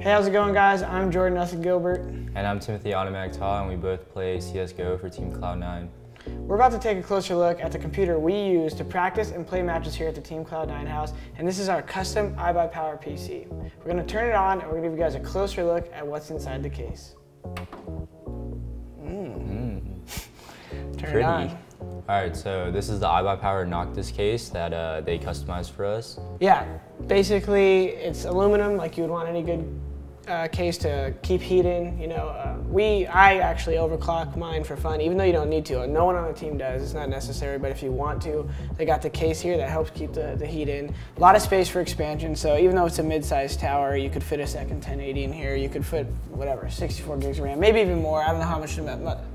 Hey, how's it going, guys? I'm Jordan n0thing Gilbert. And I'm Timothy autimatic, and we both play CSGO for Team Cloud9. We're about to take a closer look at the computer we use to practice and play matches here at the Team Cloud9 house, and this is our custom iBUYPOWER PC. We're going to turn it on, and we're going to give you guys a closer look at what's inside the case. Turn it on. Alright, so this is the iBUYPOWER Noctis case that they customized for us. Yeah, basically it's aluminum, like you would want any good case to keep heat in. You know, I actually overclock mine for fun, even though you don't need to. No one on the team does. It's not necessary, but if you want to, they got the case here that helps keep the heat in. A lot of space for expansion, so even though it's a mid-sized tower, you could fit a second 1080 in here. You could fit, whatever, 64 gigs of RAM, maybe even more. I don't know how much the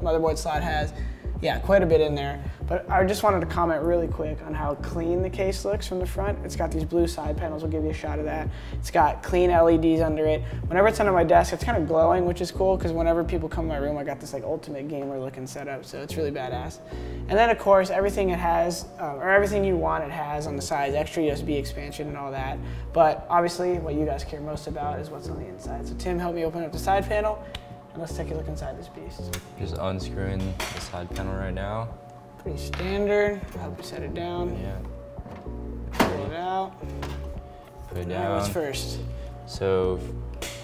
motherboard slot has. Yeah, quite a bit in there. But I just wanted to comment really quick on how clean the case looks from the front. It's got these blue side panels, we'll give you a shot of that. It's got clean LEDs under it. Whenever it's under my desk, it's kind of glowing, which is cool, because whenever people come in my room, I got this like ultimate gamer looking setup, so it's really badass. And then of course, everything it has, or everything you want it has on the sides, extra USB expansion and all that. But obviously, what you guys care most about is what's on the inside. So Tim, help me open up the side panel. Let's take a look inside this beast. Just unscrewing the side panel right now. Pretty standard. I'll help you set it down. Yeah. Pull it out. Put it All right, down. what's first? So,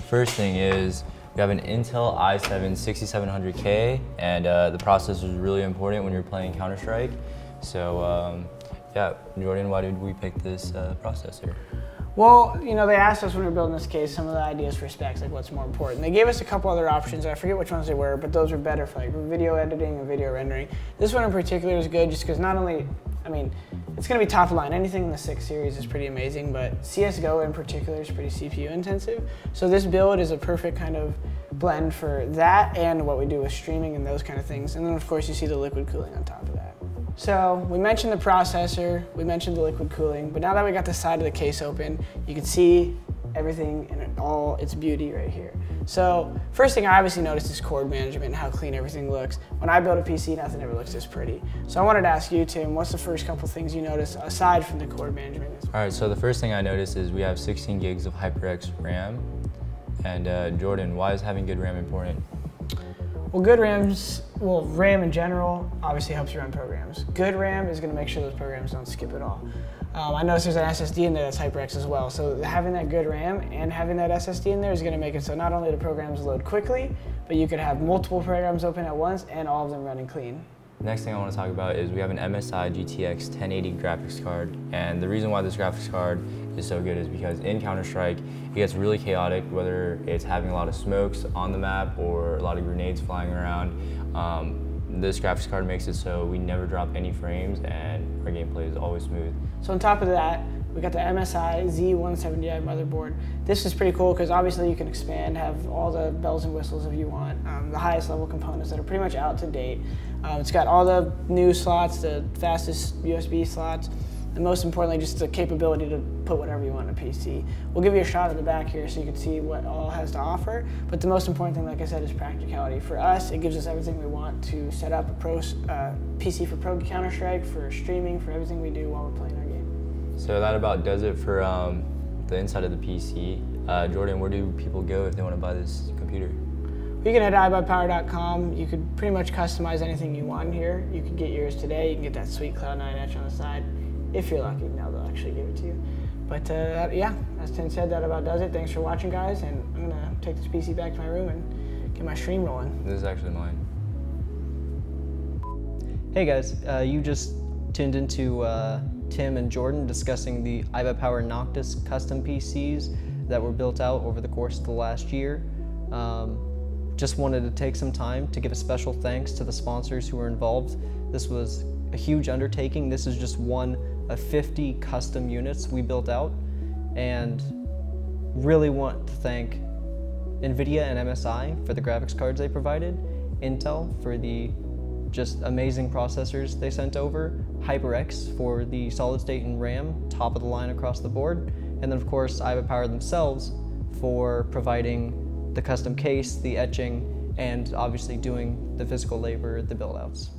first thing is, we have an Intel i7 6700K, and the processor is really important when you're playing Counter-Strike. So, yeah, Jordan, why did we pick this processor? Well, you know, they asked us when we were building this case some of the ideas for specs, like what's more important. They gave us a couple other options, I forget which ones they were, but those were better for like video editing and video rendering. This one in particular is good just because not only, I mean, it's going to be top of line. Anything in the 6 series is pretty amazing, but CSGO in particular is pretty CPU intensive. So this build is a perfect kind of blend for that and what we do with streaming and those kind of things. And then of course you see the liquid cooling on top of that. So we mentioned the processor, we mentioned the liquid cooling, but now that we got the side of the case open, you can see everything in all its beauty right here. So first thing I obviously noticed is cord management and how clean everything looks. When I build a PC, nothing ever looks this pretty. So I wanted to ask you, Tim, what's the first couple things you notice aside from the cord management? All right, so the first thing I noticed is we have 16 gigs of HYPERX RAM. And Jordan, why is having good RAM important? Well, good RAMs, well, RAM in general obviously helps you run programs. Good RAM is going to make sure those programs don't skip at all. I noticed there's an SSD in there that's HYPERX as well, so having that good RAM and having that SSD in there is going to make it so not only the programs load quickly, but you could have multiple programs open at once and all of them running clean. Next thing I want to talk about is we have an MSI GTX 1080 graphics card, and the reason why this graphics card is so good is because in Counter-Strike it gets really chaotic, whether it's having a lot of smokes on the map or a lot of grenades flying around. This graphics card makes it so we never drop any frames and our gameplay is always smooth. So on top of that, we got the MSI Z170i motherboard. This is pretty cool because obviously you can expand, have all the bells and whistles if you want, the highest level components that are pretty much out to date. It's got all the new slots, the fastest USB slots, and most importantly, just the capability to put whatever you want on a PC. We'll give you a shot of the back here so you can see what all it has to offer, but the most important thing, like I said, is practicality. For us, it gives us everything we want to set up a PC for pro Counter-Strike, for streaming, for everything we do while we're playing our game. So that about does it for the inside of the PC. Jordan, where do people go if they want to buy this computer? You can head to iBUYPOWER.com. You could pretty much customize anything you want here. You can get yours today. You can get that sweet Cloud9 etch on the side. If you're lucky, now they'll actually give it to you. But yeah, as Tim said, that about does it. Thanks for watching, guys, and I'm gonna take this PC back to my room and get my stream rolling. This is actually mine. Hey guys, you just tuned into Tim and Jordan discussing the iBUYPOWER Noctis custom PCs that were built out over the course of the last year. Just wanted to take some time to give a special thanks to the sponsors who were involved. This was a huge undertaking. This is just one of 50 custom units we built out, and really want to thank NVIDIA and MSI for the graphics cards they provided, Intel for the just amazing processors they sent over, HYPERX for the solid state and RAM, top of the line across the board, and then of course iBUYPOWER themselves for providing the custom case, the etching, and obviously doing the physical labor, the build outs.